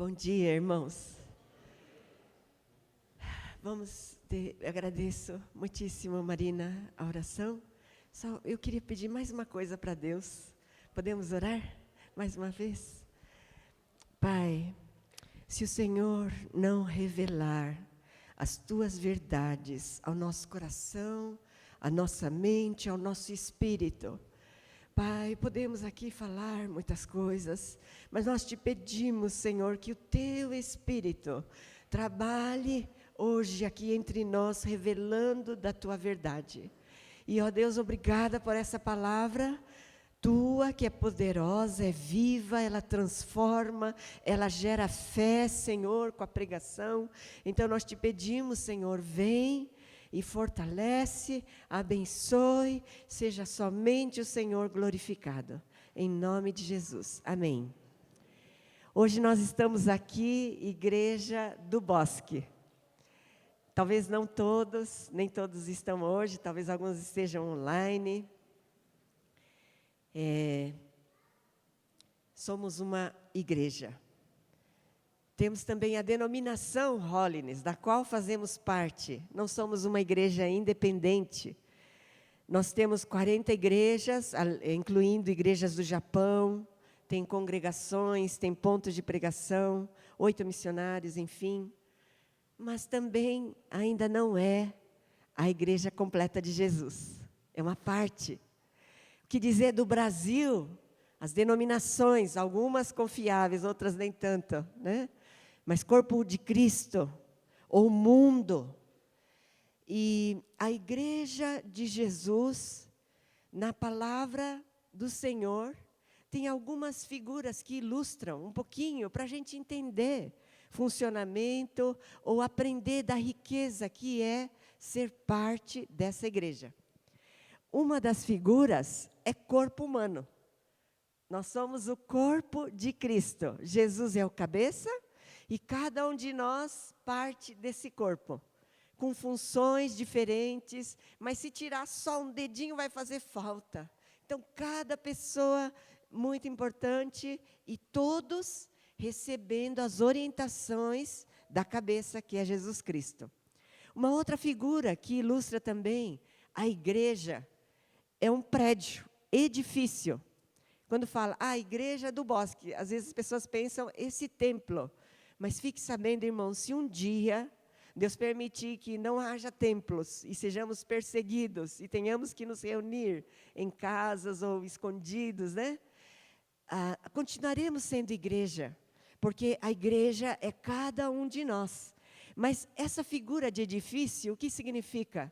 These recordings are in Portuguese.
Bom dia, irmãos. Agradeço muitíssimo, Marina, a oração. Só eu queria pedir mais uma coisa para Deus. Podemos orar mais uma vez? Pai, se o Senhor não revelar as tuas verdades ao nosso coração, à nossa mente, ao nosso espírito, Pai, podemos aqui falar muitas coisas, mas nós te pedimos, Senhor, que o teu Espírito trabalhe hoje aqui entre nós, revelando da tua verdade. E, ó Deus, obrigada por essa palavra tua, que é poderosa, é viva, ela transforma, ela gera fé, Senhor, com a pregação. Então nós te pedimos, Senhor, vem e fortalece, abençoe, seja somente o Senhor glorificado. Em nome de Jesus. Amém. Hoje nós estamos aqui, Igreja do Bosque. Talvez não todos, nem todos estão hoje, talvez alguns estejam online. Somos uma igreja. Temos também a denominação Holiness, da qual fazemos parte. Não somos uma igreja independente. Nós temos 40 igrejas, incluindo igrejas do Japão, tem congregações, tem pontos de pregação, 8 missionários, enfim. Mas também ainda não é a igreja completa de Jesus. É uma parte. O que dizer do Brasil? As denominações, algumas confiáveis, outras nem tanto, né? Mas corpo de Cristo, ou mundo. E a igreja de Jesus, na palavra do Senhor, tem algumas figuras que ilustram um pouquinho para a gente entender funcionamento ou aprender da riqueza que é ser parte dessa igreja. Uma das figuras é corpo humano. Nós somos o corpo de Cristo. Jesus é o cabeça e cada um de nós parte desse corpo, com funções diferentes, mas se tirar só um dedinho vai fazer falta. Então, cada pessoa muito importante e todos recebendo as orientações da cabeça, que é Jesus Cristo. Uma outra figura que ilustra também a igreja é um prédio, edifício. Quando fala, igreja do Bosque, às vezes as pessoas pensam esse templo. Mas fique sabendo, irmãos, se um dia Deus permitir que não haja templos e sejamos perseguidos e tenhamos que nos reunir em casas ou escondidos, né? Continuaremos sendo igreja, porque a igreja é cada um de nós. Mas essa figura de edifício, o que significa?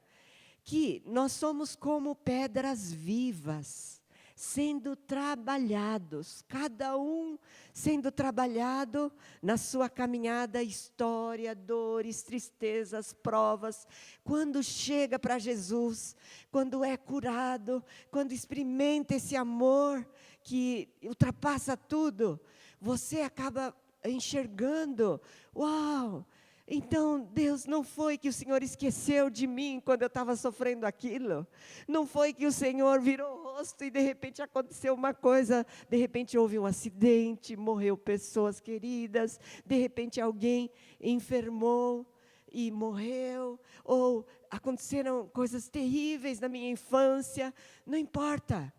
Que nós somos como pedras vivas, sendo trabalhados, cada um sendo trabalhado na sua caminhada, história, dores, tristezas, provas. Quando chega para Jesus, quando é curado, quando experimenta esse amor que ultrapassa tudo, você acaba enxergando, uau! Então, Deus, não foi que o Senhor esqueceu de mim quando eu estava sofrendo aquilo. Não foi que o Senhor virou o rosto e de repente aconteceu uma coisa. De repente houve um acidente, morreu pessoas queridas. De repente alguém enfermou e morreu. Ou aconteceram coisas terríveis na minha infância. Não importa.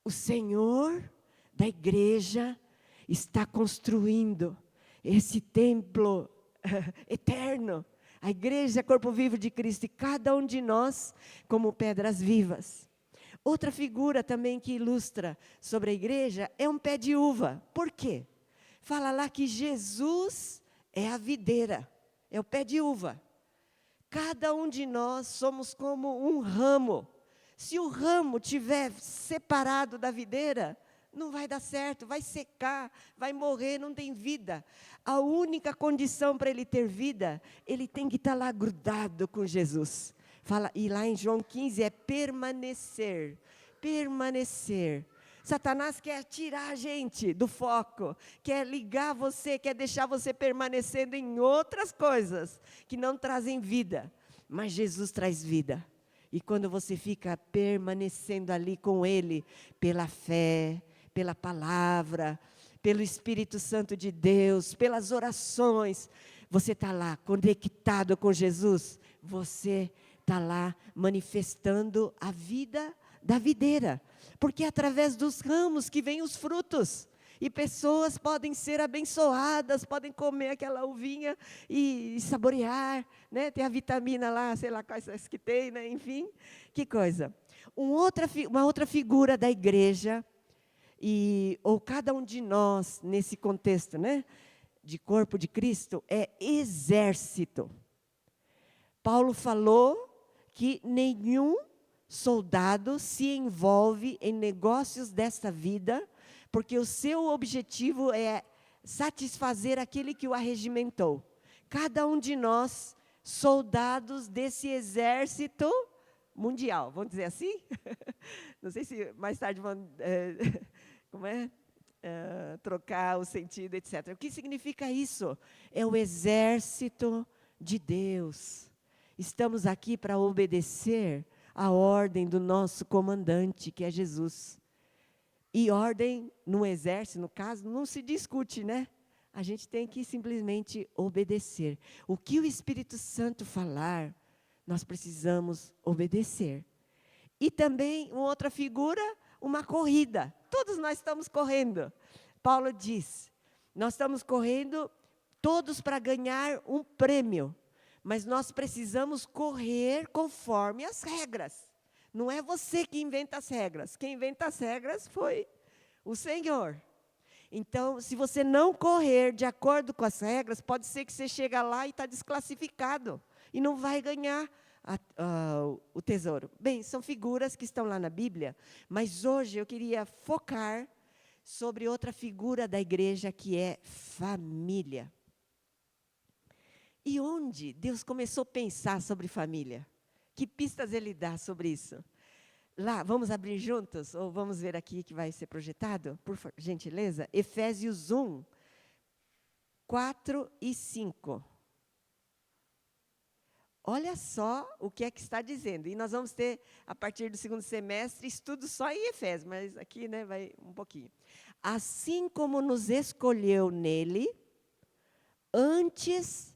O Senhor da igreja está construindo esse templo eterno, a igreja é corpo vivo de Cristo e cada um de nós como pedras vivas. Outra figura também que ilustra sobre a igreja é um pé de uva. Por quê? Fala lá que Jesus é a videira, é o pé de uva. Cada um de nós somos como um ramo. Se o ramo estiver separado da videira, não vai dar certo, vai secar, vai morrer, não tem vida. A única condição para ele ter vida, ele tem que estar lá grudado com Jesus. Fala, e lá em João 15 é permanecer, permanecer. Satanás quer tirar a gente do foco, quer ligar você, quer deixar você permanecendo em outras coisas que não trazem vida. Mas Jesus traz vida. E quando você fica permanecendo ali com Ele, pela fé, pela palavra, pelo Espírito Santo de Deus, pelas orações, você está lá conectado com Jesus, você está lá manifestando a vida da videira, porque é através dos ramos que vêm os frutos, e pessoas podem ser abençoadas, podem comer aquela uvinha e saborear, né? Tem a vitamina lá, sei lá quais que tem, né? Enfim, que coisa. Uma outra figura da igreja, ou cada um de nós, nesse contexto, né? De corpo de Cristo, é exército. Paulo falou que nenhum soldado se envolve em negócios desta vida, porque o seu objetivo é satisfazer aquele que o arregimentou. Cada um de nós, soldados desse exército mundial, vamos dizer assim? Não sei se mais tarde vão trocar o sentido, etc. O que significa isso? É o exército de Deus. Estamos aqui para obedecer a ordem do nosso comandante, que é Jesus. E ordem no exército, no caso, não se discute, né? A gente tem que simplesmente obedecer. O que o Espírito Santo falar, nós precisamos obedecer. E também, uma outra figura, uma corrida. Todos nós estamos correndo. Paulo diz, nós estamos correndo todos para ganhar um prêmio. Mas nós precisamos correr conforme as regras. Não é você que inventa as regras. Quem inventa as regras foi o Senhor. Então, se você não correr de acordo com as regras, pode ser que você chegue lá e está desclassificado. E não vai ganhar o tesouro. Bem, são figuras que estão lá na Bíblia. Mas hoje eu queria focar sobre outra figura da igreja, que é família. E onde Deus começou a pensar sobre família? Que pistas Ele dá sobre isso? Lá, vamos abrir juntos? Ou vamos ver aqui que vai ser projetado? Por gentileza. Efésios 1, 4 e 5. Olha só o que é que está dizendo. E nós vamos ter, a partir do segundo semestre, estudo só em Efésios. Mas aqui, né, vai um pouquinho. Assim como nos escolheu nele, antes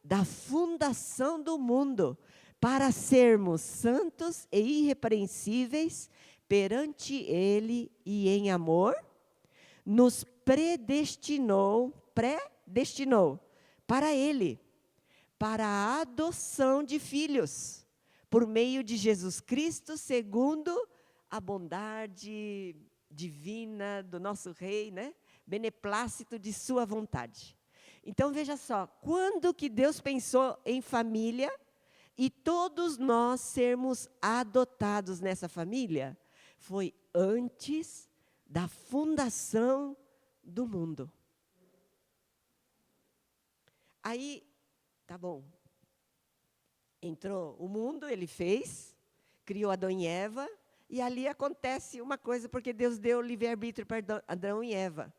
da fundação do mundo, para sermos santos e irrepreensíveis perante Ele e em amor, nos predestinou para Ele, para a adoção de filhos, por meio de Jesus Cristo, segundo a bondade divina do nosso Rei, né? Beneplácito de sua vontade. Então, veja só, quando que Deus pensou em família e todos nós sermos adotados nessa família? Foi antes da fundação do mundo. Aí, tá bom, entrou o mundo, Ele fez, criou Adão e Eva, e ali acontece uma coisa, porque Deus deu livre-arbítrio para Adão e Eva.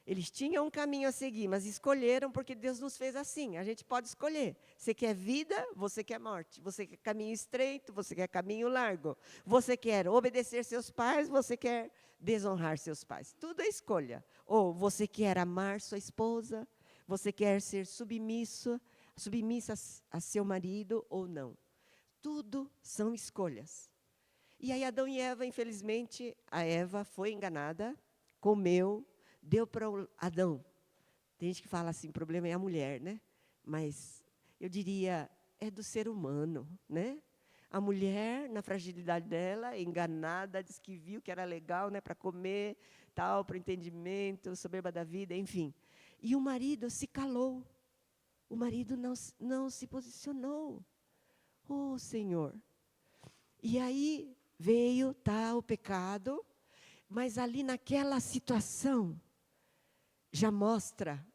Eles tinham um caminho a seguir, mas escolheram porque Deus nos fez assim. A gente pode escolher. Você quer vida, você quer morte. Você quer caminho estreito, você quer caminho largo. Você quer obedecer seus pais, você quer desonrar seus pais. Tudo é escolha. Ou você quer amar sua esposa, você quer ser submissa a seu marido ou não. Tudo são escolhas. E aí Adão e Eva, infelizmente, a Eva foi enganada, comeu, deu para Adão. Tem gente que fala assim, o problema é a mulher, né? Mas eu diria, é do ser humano, né? A mulher, na fragilidade dela, enganada, disse que viu que era legal, né, para comer, tal, para o entendimento, soberba da vida, enfim. E o marido se calou. O marido não se posicionou. Oh, Senhor. E aí veio o pecado, mas ali naquela situação, já mostra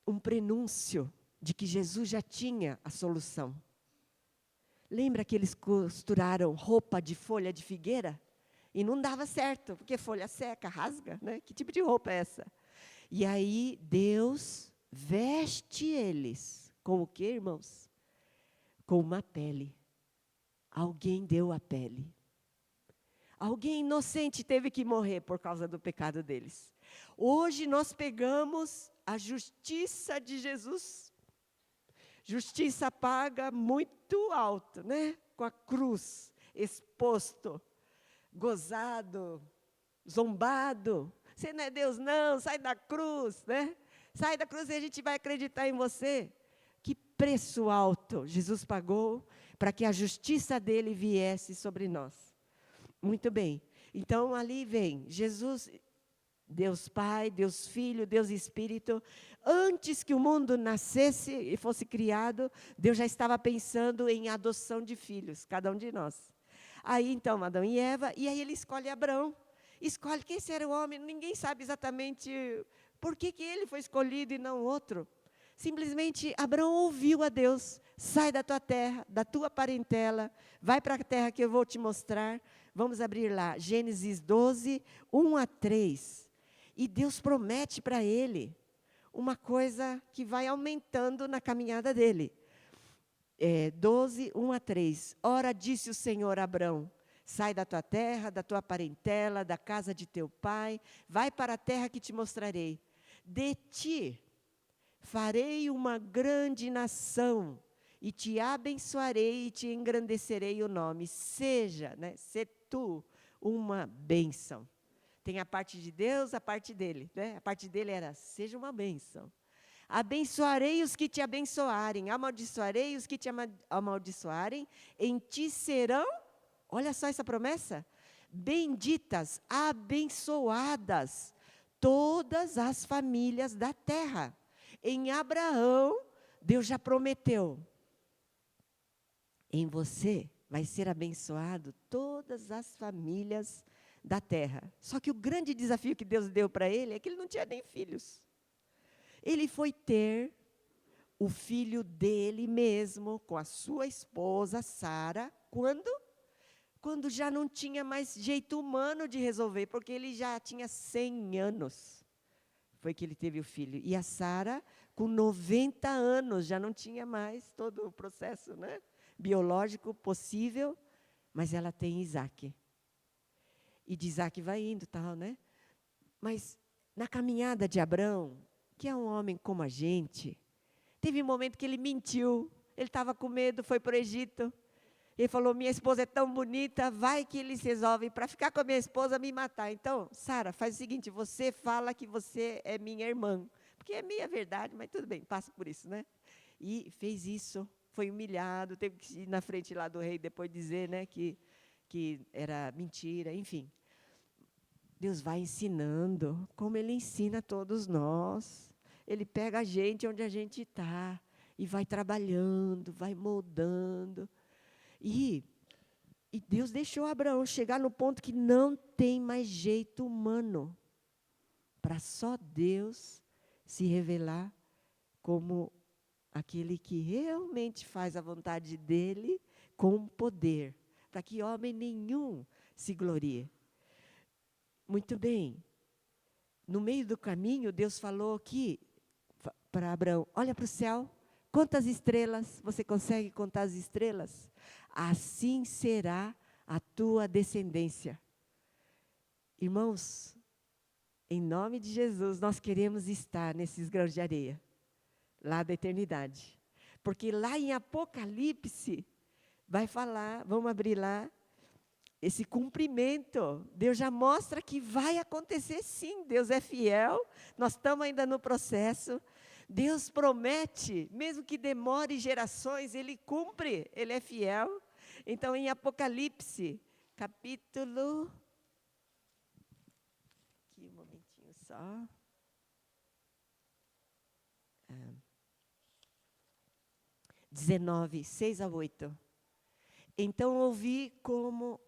um prenúncio de que Jesus já tinha a solução. Lembra que eles costuraram roupa de folha de figueira? E não dava certo, porque folha seca, rasga, né? Que tipo de roupa é essa? E aí Deus veste eles com o quê, irmãos? Com uma pele. Alguém deu a pele. Alguém inocente teve que morrer por causa do pecado deles. Hoje nós pegamos a justiça de Jesus. Justiça paga muito alto, né? Com a cruz, exposto, gozado, zombado. Você não é Deus não, sai da cruz, né? Sai da cruz e a gente vai acreditar em você. Que preço alto Jesus pagou para que a justiça dele viesse sobre nós. Muito bem. Então, ali vem Jesus, Deus Pai, Deus Filho, Deus Espírito. Antes que o mundo nascesse e fosse criado, Deus já estava pensando em adoção de filhos, cada um de nós. Aí, então, Adão e Eva, e aí ele escolhe Abraão. Escolhe quem será o homem, ninguém sabe exatamente por que ele foi escolhido e não outro. Simplesmente, Abraão ouviu a Deus, sai da tua terra, da tua parentela, vai para a terra que eu vou te mostrar. Vamos abrir lá, Gênesis 12, 1 a 3. E Deus promete para ele uma coisa que vai aumentando na caminhada dele. 12, 1 a 3. Ora, disse o Senhor a Abrão, sai da tua terra, da tua parentela, da casa de teu pai, vai para a terra que te mostrarei. De ti farei uma grande nação, e te abençoarei e te engrandecerei o nome. Seja, ser tu uma bênção. Tem a parte de Deus, a parte dele. Né? A parte dele era, seja uma bênção. Abençoarei os que te abençoarem, amaldiçoarei os que te amaldiçoarem, em ti serão, olha só essa promessa, benditas, abençoadas, todas as famílias da terra. Em Abraão, Deus já prometeu, em você vai ser abençoado todas as famílias da terra. Só que o grande desafio que Deus deu para ele é que ele não tinha nem filhos. Ele foi ter o filho dele mesmo, com a sua esposa, Sara, quando já não tinha mais jeito humano de resolver, porque ele já tinha 100 anos. Foi que ele teve o filho. E a Sara, com 90 anos, já não tinha mais todo o processo, né, biológico possível, mas ela tem Isaac. E de Isaac vai indo, tal, né? Mas na caminhada de Abrão, que é um homem como a gente, teve um momento que ele mentiu. Ele estava com medo, foi para o Egito. Ele falou, minha esposa é tão bonita, vai que eles resolvem, para ficar com a minha esposa, me matar. Então, Sara, faz o seguinte, você fala que você é minha irmã. Porque é meia verdade, mas tudo bem, passa por isso, né? E fez isso, foi humilhado, teve que ir na frente lá do rei depois dizer, né, que era mentira, enfim. Deus vai ensinando, como Ele ensina a todos nós. Ele pega a gente onde a gente está e vai trabalhando, vai moldando. E Deus deixou Abraão chegar no ponto que não tem mais jeito humano para só Deus se revelar como aquele que realmente faz a vontade dele com poder, para que homem nenhum se glorie. Muito bem. No meio do caminho, Deus falou aqui para Abraão, olha para o céu, quantas estrelas, você consegue contar as estrelas? Assim será a tua descendência. Irmãos, em nome de Jesus, nós queremos estar nesses grãos de areia, lá da eternidade. Porque lá em Apocalipse, vai falar, vamos abrir lá, esse cumprimento. Deus já mostra que vai acontecer sim, Deus é fiel, nós estamos ainda no processo. Deus promete, mesmo que demore gerações, Ele cumpre, Ele é fiel. Então, em Apocalipse, capítulo... Aqui, um momentinho só. 19, 6 a 8. Então ouvi como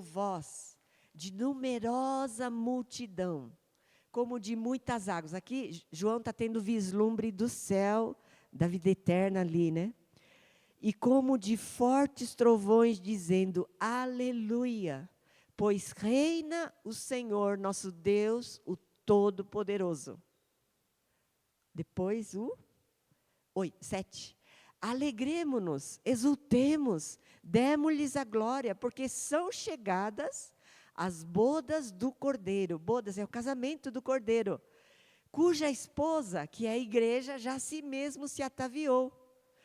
voz de numerosa multidão, como de muitas águas. Aqui, João está tendo vislumbre do céu, da vida eterna ali, né? E como de fortes trovões, dizendo, aleluia, pois reina o Senhor, nosso Deus, o Todo-Poderoso. Depois 7. alegremo-nos, exultemos, demos-lhes a glória, porque são chegadas as bodas do Cordeiro. Bodas é o casamento do Cordeiro, cuja esposa, que é a igreja, já a si mesmo se ataviou.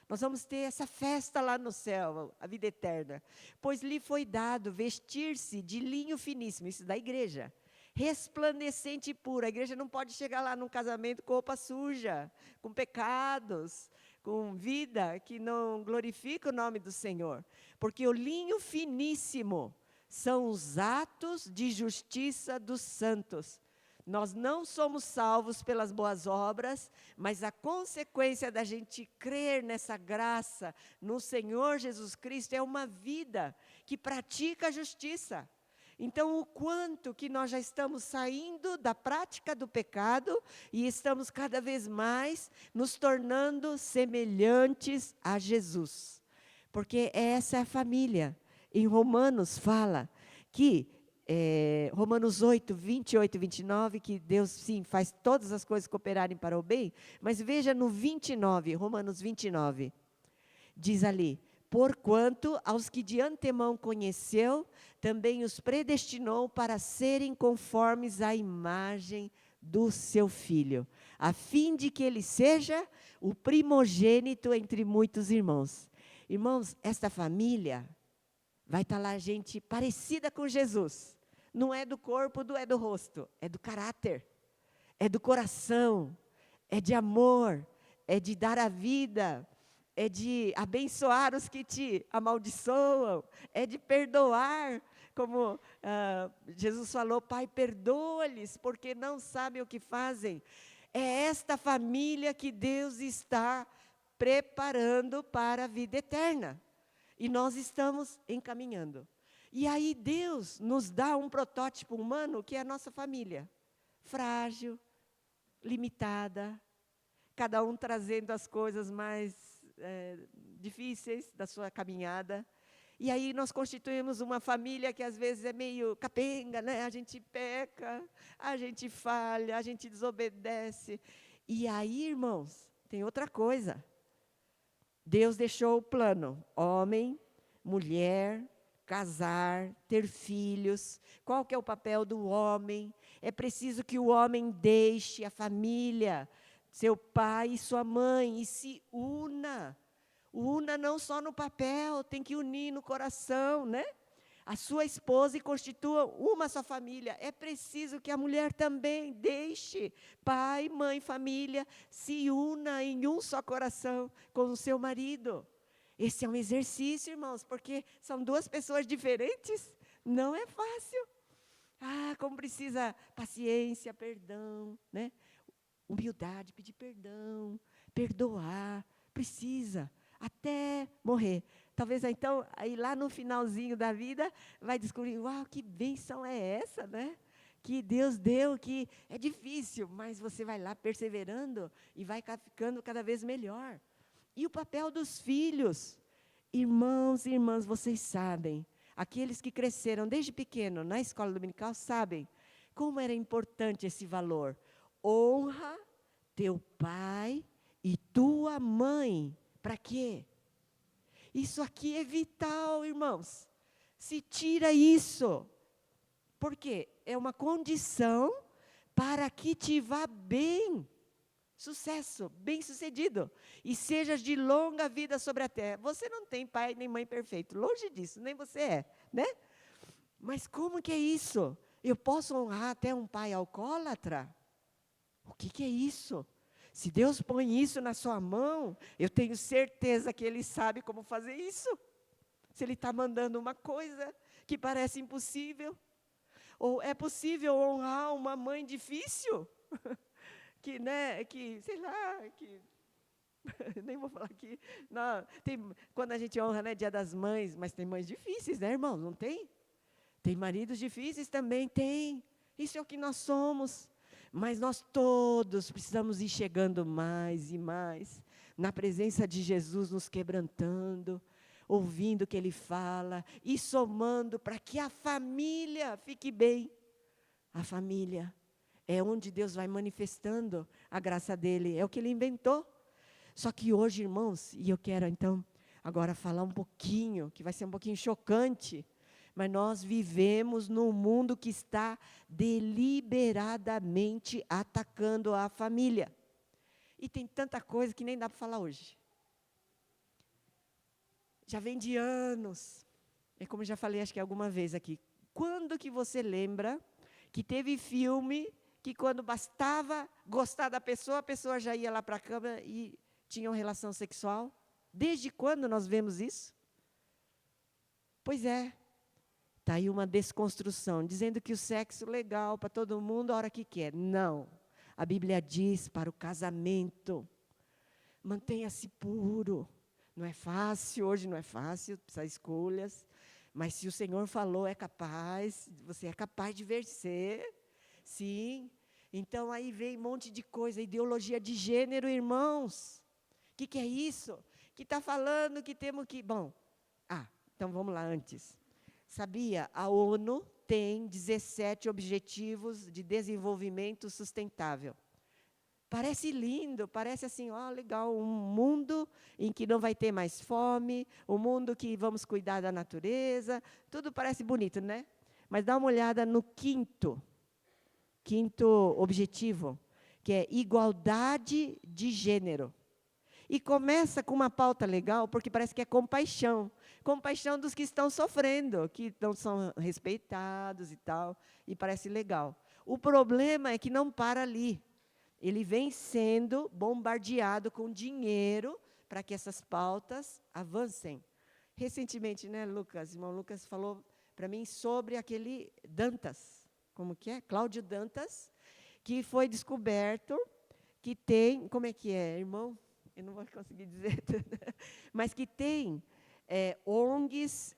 Nós vamos ter essa festa lá no céu, a vida eterna. Pois lhe foi dado vestir-se de linho finíssimo, isso da igreja, resplandecente e puro. A igreja não pode chegar lá num casamento com roupa suja, com pecados, com vida que não glorifica o nome do Senhor. Porque o linho finíssimo são os atos de justiça dos santos. Nós não somos salvos pelas boas obras, mas a consequência da gente crer nessa graça, no Senhor Jesus Cristo, é uma vida que pratica a justiça. Então, o quanto que nós já estamos saindo da prática do pecado e estamos cada vez mais nos tornando semelhantes a Jesus. Porque essa é a família. Em Romanos fala que Romanos 8, 28 e 29, que Deus, sim, faz todas as coisas cooperarem para o bem, mas veja no 29, Romanos 29, diz ali, porquanto aos que de antemão conheceu, também os predestinou para serem conformes à imagem do seu Filho, a fim de que ele seja o primogênito entre muitos irmãos. Irmãos, esta família vai estar lá gente parecida com Jesus. Não é do corpo, é do rosto, é do caráter, é do coração, é de amor, é de dar a vida, é de abençoar os que te amaldiçoam, é de perdoar, como Jesus falou, Pai, perdoa-lhes, porque não sabem o que fazem. É esta família que Deus está preparando para a vida eterna. E nós estamos encaminhando. E aí Deus nos dá um protótipo humano que é a nossa família. Frágil, limitada, cada um trazendo as coisas mais difíceis da sua caminhada. E aí nós constituímos uma família que às vezes é meio capenga, né? A gente peca, a gente falha, a gente desobedece. E aí, irmãos, tem outra coisa. Deus deixou o plano, homem, mulher, casar, ter filhos. Qual que é o papel do homem? É preciso que o homem deixe a família, seu pai e sua mãe, e se una. Una não só no papel, tem que unir no coração, né? A sua esposa e constitua uma só família. É preciso que a mulher também deixe pai, mãe, família, se una em um só coração com o seu marido. Esse é um exercício, irmãos, porque são duas pessoas diferentes, não é fácil. Como precisa paciência, perdão, né? Humildade, pedir perdão, perdoar, precisa, até morrer. Talvez, então, aí lá no finalzinho da vida, vai descobrir, uau, que bênção é essa, né? Que Deus deu, que é difícil, mas você vai lá perseverando e vai ficando cada vez melhor. E o papel dos filhos, irmãos e irmãs, vocês sabem, aqueles que cresceram desde pequeno na escola dominical sabem como era importante esse valor. Honra teu pai e tua mãe. Para quê? Isso aqui é vital, irmãos. Se tira isso. Por quê? É uma condição para que te vá bem. Sucesso, bem-sucedido. E sejas de longa vida sobre a terra. Você não tem pai nem mãe perfeito. Longe disso, nem você é, né? Mas como que é isso? Eu posso honrar até um pai alcoólatra? O que é isso? Se Deus põe isso na sua mão, eu tenho certeza que Ele sabe como fazer isso. Se Ele está mandando uma coisa que parece impossível. Ou é possível honrar uma mãe difícil? Sei lá, nem vou falar aqui. Não, quando a gente honra, né, Dia das Mães, mas tem mães difíceis, né, irmão? Não tem? Tem maridos difíceis também? Tem. Isso é o que nós somos. Mas nós todos precisamos ir chegando mais e mais, na presença de Jesus, nos quebrantando, ouvindo o que Ele fala, e somando para que a família fique bem. A família é onde Deus vai manifestando a graça dEle, é o que Ele inventou. Só que hoje, irmãos, e eu quero então agora falar um pouquinho, que vai ser um pouquinho chocante, mas nós vivemos num mundo que está deliberadamente atacando a família. E tem tanta coisa que nem dá para falar hoje. Já vem de anos. É como eu já falei, acho que alguma vez aqui. Quando que você lembra que teve filme que quando bastava gostar da pessoa, a pessoa já ia lá para a cama e tinha uma relação sexual? Desde quando nós vemos isso? Pois é. Está aí uma desconstrução, dizendo que o sexo é legal para todo mundo a hora que quer. Não. A Bíblia diz para o casamento, mantenha-se puro. Não é fácil, hoje não é fácil, precisa de escolhas. Mas se o Senhor falou, é capaz, você é capaz de vencer. Sim. Então aí vem um monte de coisa, ideologia de gênero, irmãos. O que é isso? Que está falando que temos que... Bom, então vamos lá antes. Sabia? A ONU tem 17 Objetivos de Desenvolvimento Sustentável. Parece lindo, parece assim, legal, um mundo em que não vai ter mais fome, um mundo que vamos cuidar da natureza, tudo parece bonito, né? Mas dá uma olhada no quinto objetivo, que é igualdade de gênero. E começa com uma pauta legal, porque parece que é compaixão. Compaixão dos que estão sofrendo, que não são respeitados e tal, e parece legal. O problema é que não para ali. Ele vem sendo bombardeado com dinheiro para que essas pautas avancem. Recentemente, né, Lucas? Irmão Lucas falou para mim sobre aquele Dantas, como que é? Cláudio Dantas, que foi descoberto que tem, como é que é, irmão? Eu não vou conseguir dizer tudo, mas que tem ONGs,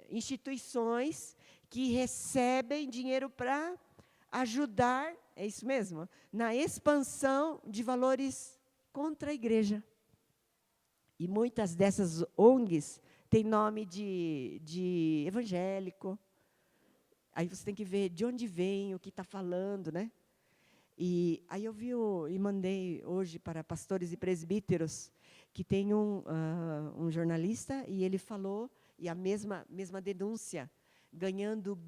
instituições que recebem dinheiro para ajudar, é isso mesmo, na expansão de valores contra a igreja. E muitas dessas ONGs têm nome de evangélico. Aí você tem que ver de onde vem, o que está falando, né? E aí eu vi e mandei hoje para pastores e presbíteros, que tem um jornalista, e ele falou, e a mesma denúncia, ganhando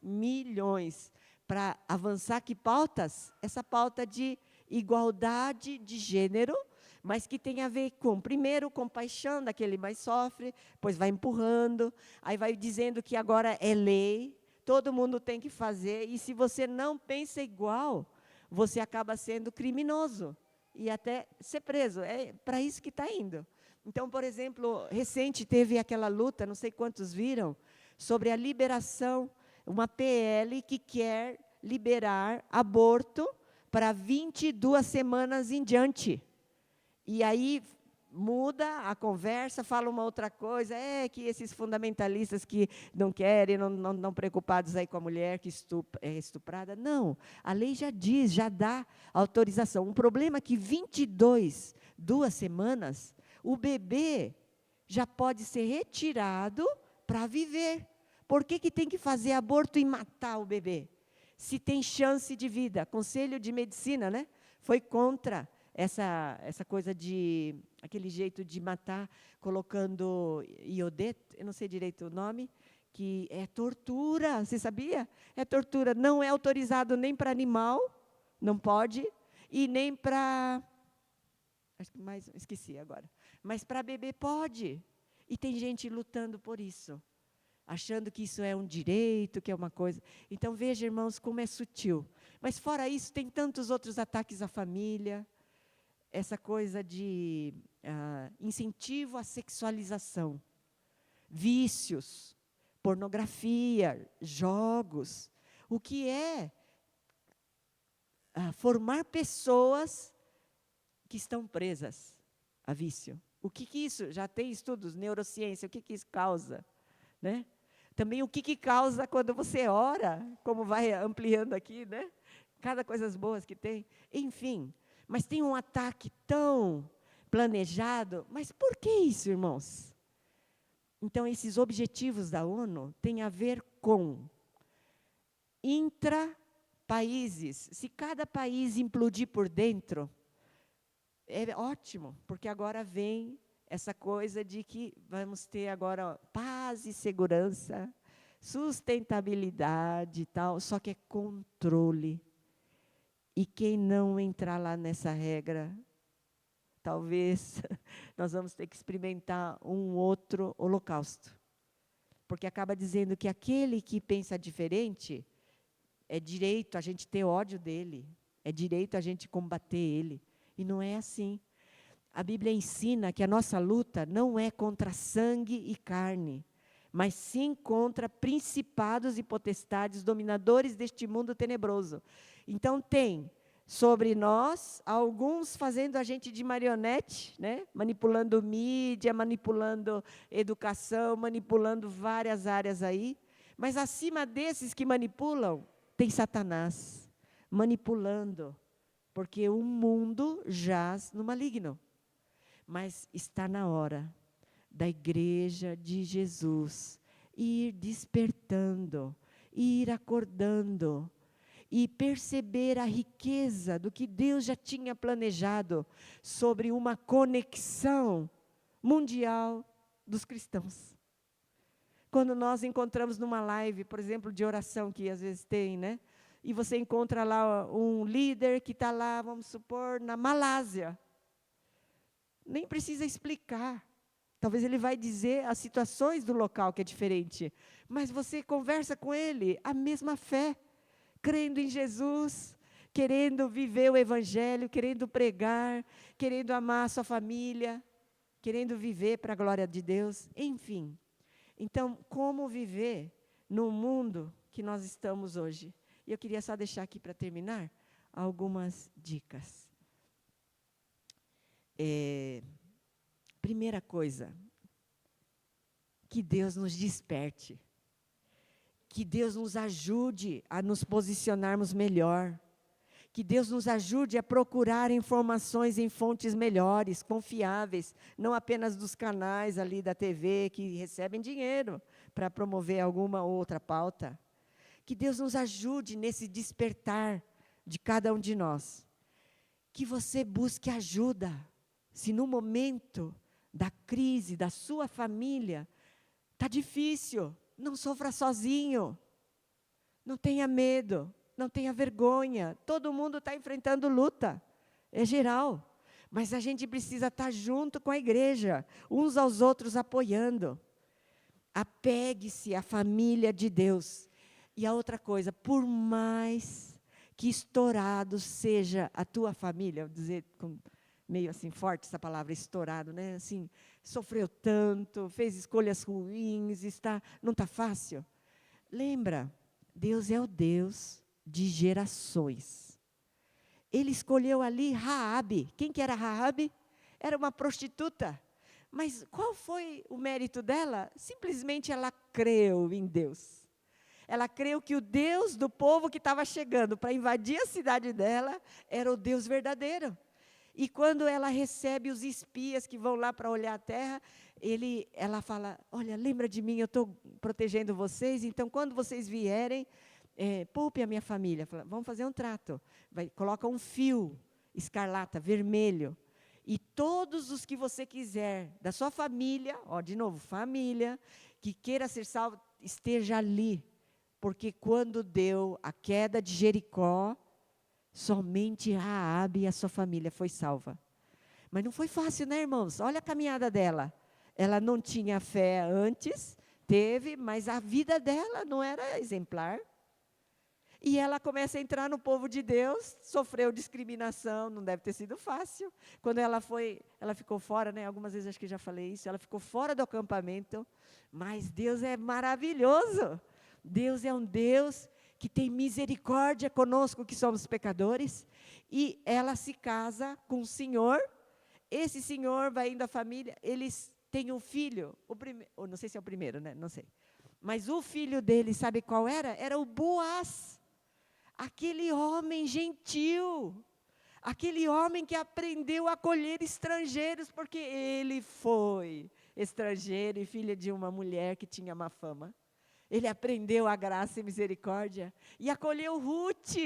milhões, para avançar que pautas? Essa pauta de igualdade de gênero, mas que tem a ver com, primeiro, compaixão daquele mais sofre, depois vai empurrando, aí vai dizendo que agora é lei, todo mundo tem que fazer, e se você não pensa igual, você acaba sendo criminoso, e até ser preso. É para isso que está indo. Então, por exemplo, recente teve aquela luta, não sei quantos viram, sobre a liberação, uma PL que quer liberar aborto para 22 semanas em diante. E aí muda a conversa, fala uma outra coisa, que esses fundamentalistas que não querem, não estão preocupados aí com a mulher que é estuprada. Não, a lei já diz, já dá autorização. O problema é que 2 semanas, o bebê já pode ser retirado para viver. Por que tem que fazer aborto e matar o bebê? Se tem chance de vida. Conselho de Medicina, né, foi contra essa coisa de, aquele jeito de matar, colocando iodeto, eu não sei direito o nome, que é tortura, você sabia? É tortura, não é autorizado nem para animal, não pode, e nem para, acho que mais, esqueci agora, mas para bebê pode, e tem gente lutando por isso, achando que isso é um direito, que é uma coisa. Então, veja, irmãos, como é sutil. Mas, fora isso, tem tantos outros ataques à família, essa coisa de incentivo à sexualização, vícios, pornografia, jogos. O que é formar pessoas que estão presas a vício. O que isso? Já tem estudos, neurociência, o que isso causa? Né? Também o que causa quando você ora, como vai ampliando aqui, né? Cada coisas boas que tem. Enfim, mas tem um ataque tão planejado. Mas por que isso, irmãos? Então, esses objetivos da ONU têm a ver com intra-países. Se cada país implodir por dentro, é ótimo, porque agora vem essa coisa de que vamos ter agora paz e segurança, sustentabilidade e tal, só que é controle. E quem não entrar lá nessa regra, talvez nós vamos ter que experimentar um outro holocausto. Porque acaba dizendo que aquele que pensa diferente, é direito a gente ter ódio dele, é direito a gente combater ele. E não é assim. A Bíblia ensina que a nossa luta não é contra sangue e carne, mas sim contra principados e potestades, dominadores deste mundo tenebroso. Então tem sobre nós alguns fazendo a gente de marionete, né? Manipulando mídia, manipulando educação, manipulando várias áreas aí. Mas acima desses que manipulam, tem Satanás manipulando, porque o mundo jaz no maligno. Mas está na hora da igreja de Jesus ir despertando, ir acordando e perceber a riqueza do que Deus já tinha planejado sobre uma conexão mundial dos cristãos. Quando nós encontramos numa live, por exemplo, de oração, que às vezes tem, né? E você encontra lá um líder que está lá, vamos supor, na Malásia. Nem precisa explicar. Talvez ele vai dizer as situações do local que é diferente. Mas você conversa com ele, a mesma fé, crendo em Jesus, querendo viver o Evangelho, querendo pregar, querendo amar a sua família, querendo viver para a glória de Deus, enfim. Então, como viver no mundo que nós estamos hoje? E eu queria só deixar aqui para terminar algumas dicas. Primeira coisa, que Deus nos desperte, que Deus nos ajude a nos posicionarmos melhor, que Deus nos ajude a procurar informações em fontes melhores, confiáveis, não apenas dos canais ali da TV que recebem dinheiro para promover alguma outra pauta. Que Deus nos ajude nesse despertar de cada um de nós. Que você busque ajuda. Se no momento da crise da sua família está difícil, não sofra sozinho. Não tenha medo, não tenha vergonha. Todo mundo está enfrentando luta, é geral. Mas a gente precisa estar junto com a igreja, uns aos outros apoiando. Apegue-se à família de Deus. E a outra coisa, por mais que estourado seja a tua família, vou dizer meio assim forte essa palavra, estourado, né? Assim, sofreu tanto, fez escolhas ruins, não está fácil. Lembra, Deus é o Deus de gerações. Ele escolheu ali Raabe. Quem que era Raabe? Era uma prostituta. Mas qual foi o mérito dela? Simplesmente ela creu em Deus. Ela creu que o Deus do povo que estava chegando para invadir a cidade dela era o Deus verdadeiro. E quando ela recebe os espias que vão lá para olhar a terra, ela fala, olha, lembra de mim, eu estou protegendo vocês, então quando vocês vierem, poupe a minha família. Fala, vamos fazer um trato. Coloca um fio escarlata, vermelho, e todos os que você quiser, da sua família, de novo, família, que queira ser salvo, esteja ali. Porque quando deu a queda de Jericó, somente Raabe e a sua família foi salva. Mas não foi fácil, né, irmãos? Olha a caminhada dela. Ela não tinha fé antes, teve, mas a vida dela não era exemplar. E ela começa a entrar no povo de Deus, sofreu discriminação, não deve ter sido fácil. Quando ela ficou fora, né? Algumas vezes acho que já falei isso, ela ficou fora do acampamento, mas Deus é maravilhoso. Deus é um Deus que tem misericórdia conosco, que somos pecadores, e ela se casa com um senhor, esse senhor vai indo à família, eles têm um filho, não sei se é o primeiro, né? Não sei. Mas o filho dele, sabe qual era? Era o Boaz. Aquele homem gentil, aquele homem que aprendeu a acolher estrangeiros, porque ele foi estrangeiro e filho de uma mulher que tinha má fama. Ele aprendeu a graça e misericórdia e acolheu Ruth,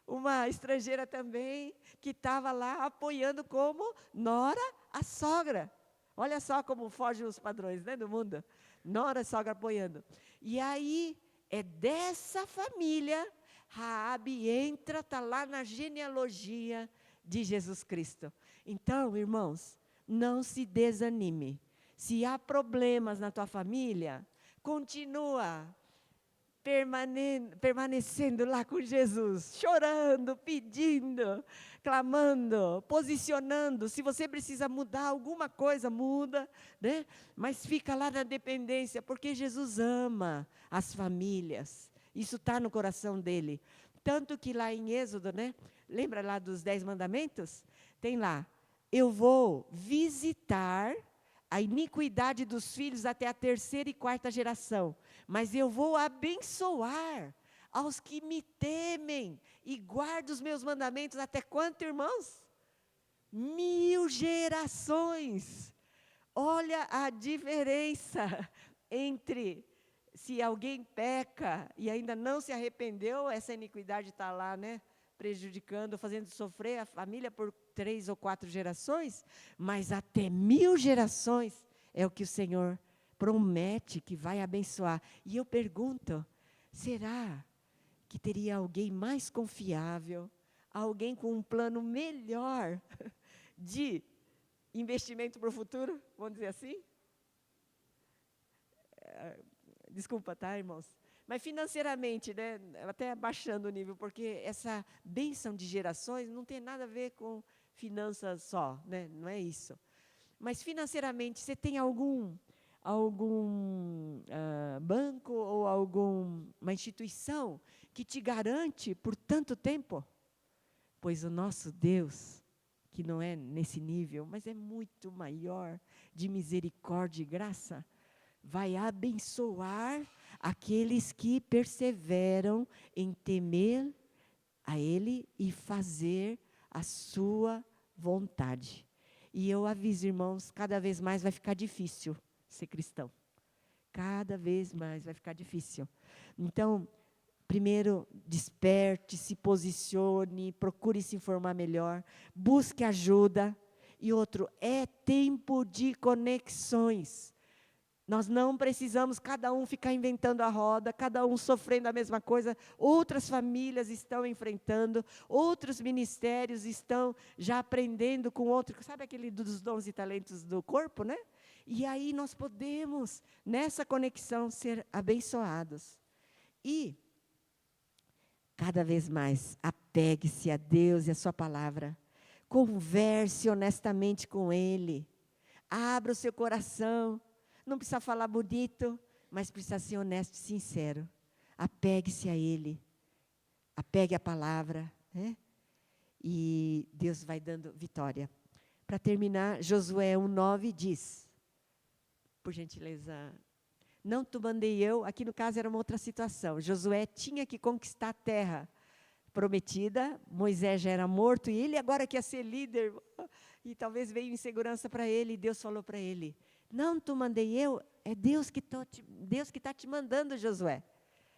uma estrangeira também, que estava lá apoiando como nora a sogra. Olha só como fogem os padrões, né, do mundo. Nora e sogra apoiando. E aí, é dessa família, Raabe entra, está lá na genealogia de Jesus Cristo. Então, irmãos, não se desanime. Se há problemas na tua família, continua permanecendo lá com Jesus, chorando, pedindo, clamando, posicionando. Se você precisa mudar alguma coisa, muda, né? Mas fica lá na dependência, porque Jesus ama as famílias. Isso está no coração dele. Tanto que lá em Êxodo, né? Lembra lá dos 10 mandamentos? Tem lá, eu vou visitar a iniquidade dos filhos até a 3ª e 4ª geração, mas eu vou abençoar aos que me temem e guardam os meus mandamentos até quanto, irmãos? 1000 gerações. Olha a diferença entre se alguém peca e ainda não se arrependeu, essa iniquidade está lá, né? Prejudicando, fazendo sofrer a família por 3 ou 4 gerações, mas até 1000 gerações é o que o Senhor promete que vai abençoar. E eu pergunto, será que teria alguém mais confiável, alguém com um plano melhor de investimento para o futuro, vamos dizer assim? Desculpa, tá, irmãos? Mas financeiramente, né, até baixando o nível, porque essa bênção de gerações não tem nada a ver com finanças só, né? Não é isso. Mas financeiramente, você tem algum banco ou alguma instituição que te garante por tanto tempo? Pois o nosso Deus, que não é nesse nível, mas é muito maior, de misericórdia e graça, vai abençoar aqueles que perseveram em temer a Ele e fazer a sua vontade. E eu aviso, irmãos, cada vez mais vai ficar difícil ser cristão. Cada vez mais vai ficar difícil. Então, primeiro, desperte, se posicione, procure se informar melhor, busque ajuda. E outro, é tempo de conexões. Nós não precisamos cada um ficar inventando a roda, cada um sofrendo a mesma coisa. Outras famílias estão enfrentando, outros ministérios estão já aprendendo com outros. Sabe aquele dos dons e talentos do corpo, né? E aí nós podemos, nessa conexão, ser abençoados. E, cada vez mais, apegue-se a Deus e a sua palavra. Converse honestamente com Ele. Abra o seu coração. Não precisa falar bonito, mas precisa ser honesto e sincero. Apegue-se a Ele. Apegue a palavra, né? E Deus vai dando vitória. Para terminar, Josué 1:9 diz, por gentileza, não te mandei eu, aqui no caso era uma outra situação. Josué tinha que conquistar a terra prometida, Moisés já era morto, e ele agora quer ser líder, e talvez veio insegurança para ele, e Deus falou para ele, não te mandei eu, é Deus que está te mandando, Josué.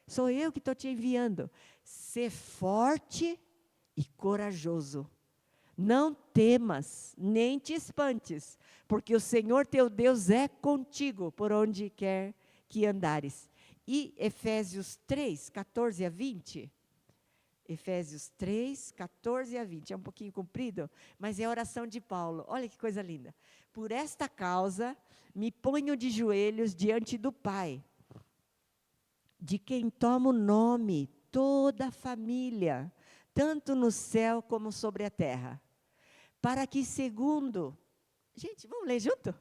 Sou eu que estou te enviando. Ser forte e corajoso. Não temas, nem te espantes, porque o Senhor teu Deus é contigo, por onde quer que andares. E Efésios 3, 14 a 20. Efésios 3, 14 a 20. É um pouquinho comprido, mas é a oração de Paulo. Olha que coisa linda. Por esta causa, me ponho de joelhos diante do Pai, de quem toma o nome toda a família, tanto no céu como sobre a terra, para que segundo, gente, vamos ler junto?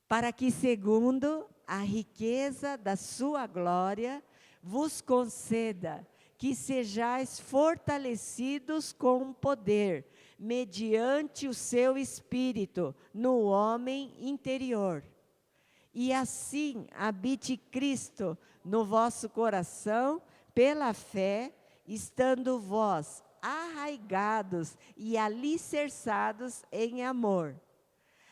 Para que segundo a riqueza da sua glória, vos conceda que sejais fortalecidos com poder, mediante o seu Espírito, no homem interior. E assim habite Cristo no vosso coração, pela fé, estando vós arraigados e alicerçados em amor,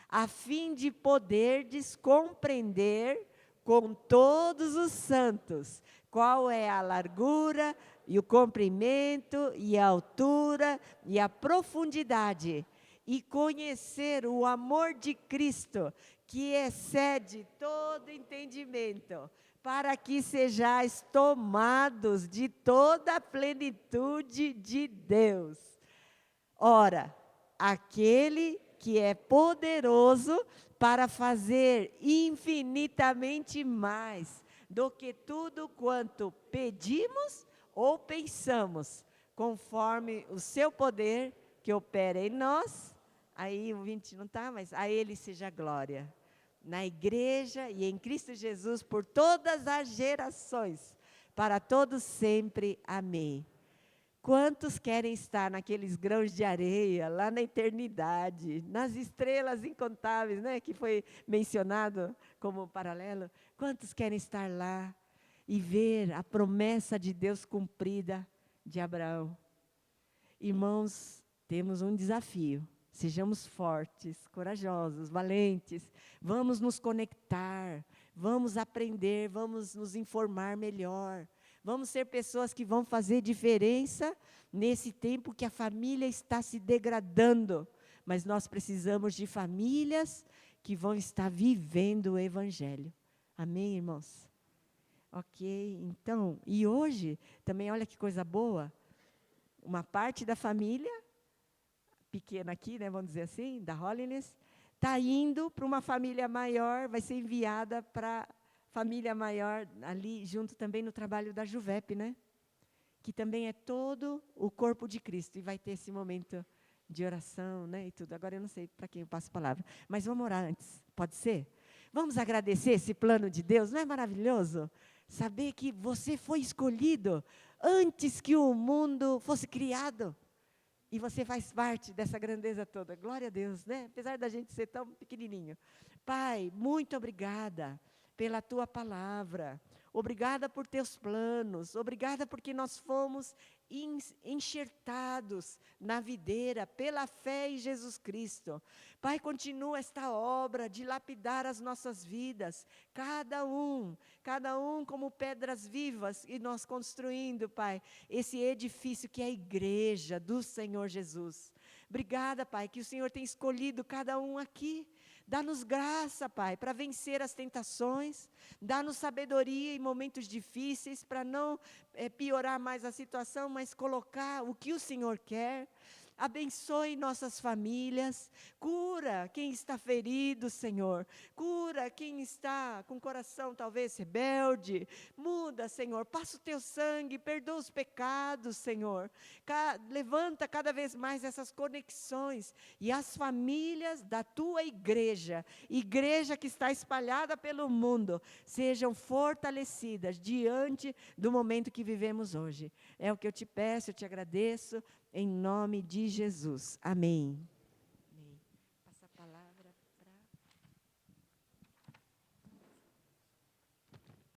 a fim de poderdes compreender com todos os santos qual é a largura e o comprimento, e a altura, e a profundidade, e conhecer o amor de Cristo, que excede todo entendimento, para que sejais tomados de toda a plenitude de Deus. Ora, aquele que é poderoso para fazer infinitamente mais do que tudo quanto pedimos ou pensamos, conforme o seu poder que opera em nós. Aí o 20 não está, mas a Ele seja glória, na igreja e em Cristo Jesus, por todas as gerações, para todos sempre. Amém. Quantos querem estar naqueles grãos de areia, lá na eternidade, nas estrelas incontáveis, né, que foi mencionado como paralelo? Quantos querem estar lá e ver a promessa de Deus cumprida de Abraão? Irmãos, temos um desafio. Sejamos fortes, corajosos, valentes. Vamos nos conectar, vamos aprender, vamos nos informar melhor. Vamos ser pessoas que vão fazer diferença nesse tempo que a família está se degradando. Mas nós precisamos de famílias que vão estar vivendo o Evangelho. Amém, irmãos? Ok, então, e hoje, também olha que coisa boa, uma parte da família, pequena aqui, né, vamos dizer assim, da Holiness, está indo para uma família maior, vai ser enviada para família maior, ali junto também no trabalho da Juvep, né? Que também é todo o corpo de Cristo. E vai ter esse momento de oração, né? E tudo. Agora eu não sei para quem eu passo a palavra. Mas vamos orar antes, pode ser? Vamos agradecer esse plano de Deus, não é maravilhoso? Saber que você foi escolhido antes que o mundo fosse criado. E você faz parte dessa grandeza toda. Glória a Deus, né? Apesar da gente ser tão pequenininho. Pai, muito obrigada pela tua palavra. Obrigada por teus planos. Obrigada porque nós fomos enxertados na videira pela fé em Jesus Cristo. Pai, continua esta obra de lapidar as nossas vidas. Cada um como pedras vivas, e nós construindo, Pai, esse edifício que é a igreja do Senhor Jesus. Obrigada, Pai, que o Senhor tem escolhido cada um aqui. Dá-nos graça, Pai, para vencer as tentações. Dá-nos sabedoria em momentos difíceis, para não piorar mais a situação, mas colocar o que o Senhor quer. Abençoe nossas famílias, cura quem está ferido, Senhor, cura quem está com o coração talvez rebelde, muda, Senhor, passa o teu sangue, perdoa os pecados, Senhor, levanta cada vez mais essas conexões, e as famílias da tua igreja que está espalhada pelo mundo, sejam fortalecidas diante do momento que vivemos hoje. É o que eu te peço, eu te agradeço, em nome de Jesus. Amém. Amém. Passa a palavra.